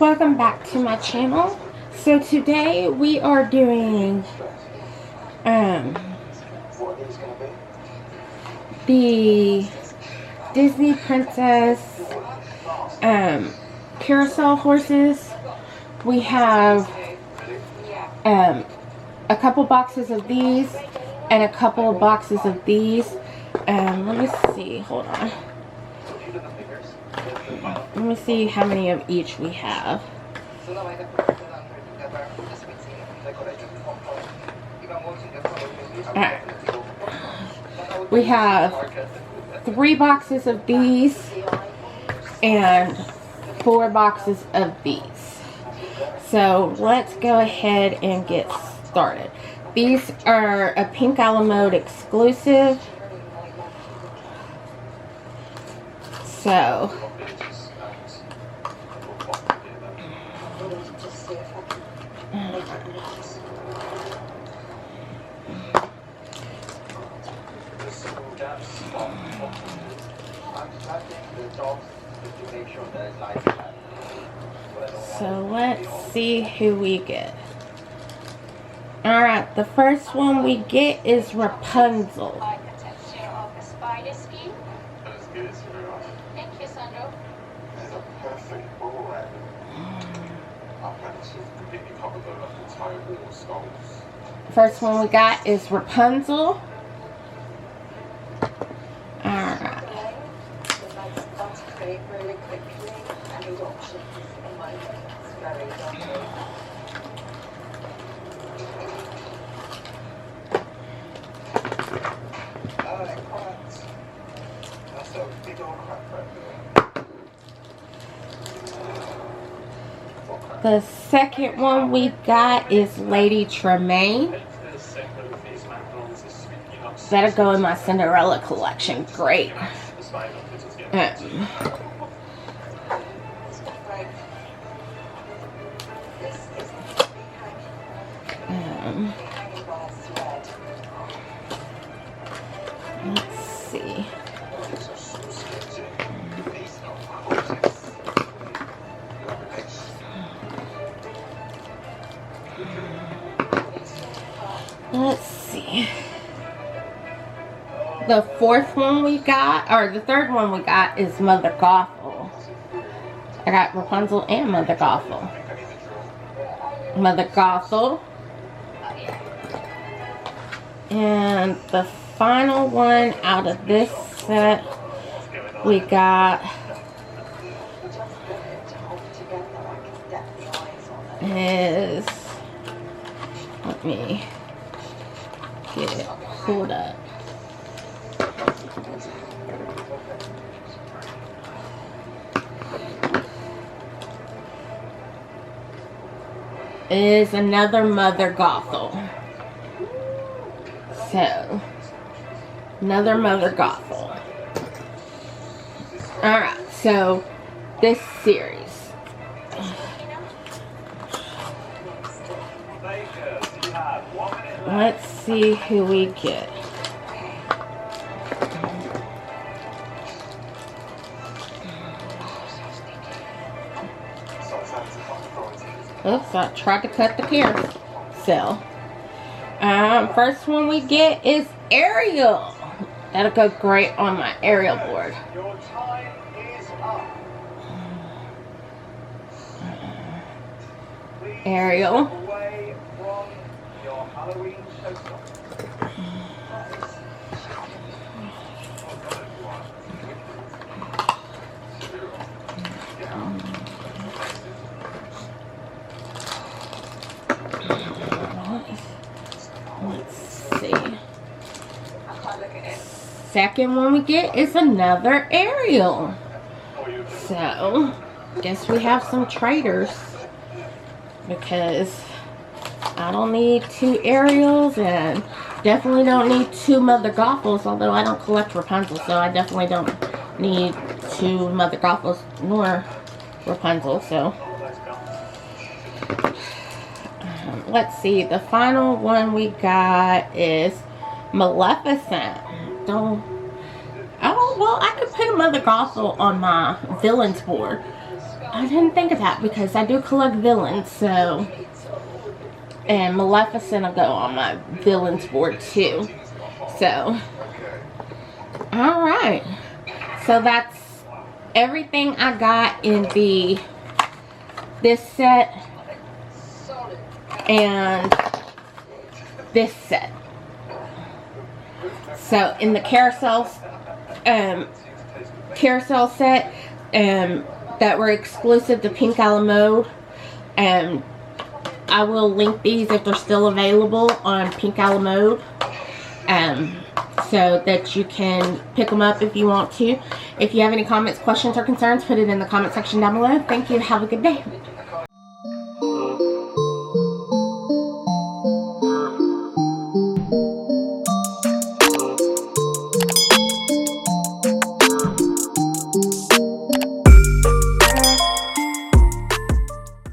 Welcome back to my channel. So today we are doing the Disney Princess Carousel horses. We have a couple boxes of these and a couple of boxes of these. Let me see, hold on. Let me see how many of each we have. Alright. We have 3 boxes of these and 4 boxes of these. So let's go ahead and get started. These are a Pink Mode exclusive. So let's see who we get. Alright, the first one we get is Rapunzel. First one we got is Rapunzel. Alright. The second one we got is Lady Tremaine. That'll go in my Cinderella collection. Great. Let's see. Let's see. The fourth one we got, or the third one we got, is Mother Gothel. I got Rapunzel and Mother Gothel. Mother Gothel. And the final one out of this set, we got is, let me get it pulled up. Is another Mother Gothel. So, another Mother Gothel. Alright, so this series. Let's see who we get. Oops, I tried to cut the carousel. First one we get is Ariel. That'll go great on my Ariel board. Your time is up. Ariel. Away from your Halloween showstopper. Let's see. Second one we get is another Ariel. So, guess we have some traders. Because I don't need 2 Ariels and definitely don't need 2 Mother Gothels. Although I don't collect Rapunzel, so I definitely don't need 2 Mother Gothels nor Rapunzel. So, let's see. The final one we got is Maleficent. Oh, well, I could put a Mother Gothel on my villains board. I didn't think of that because I do collect villains, so. And Maleficent will go on my villains board too. So. Alright. So that's everything I got in this set and this set. So in the carousel set that were exclusive to Pink Alamo, I will link these if they're still available on Pink Alamo, so that you can pick them up if you want to. If you have any comments, questions, or concerns, put it in the comment section down below. Thank you. Have a good day.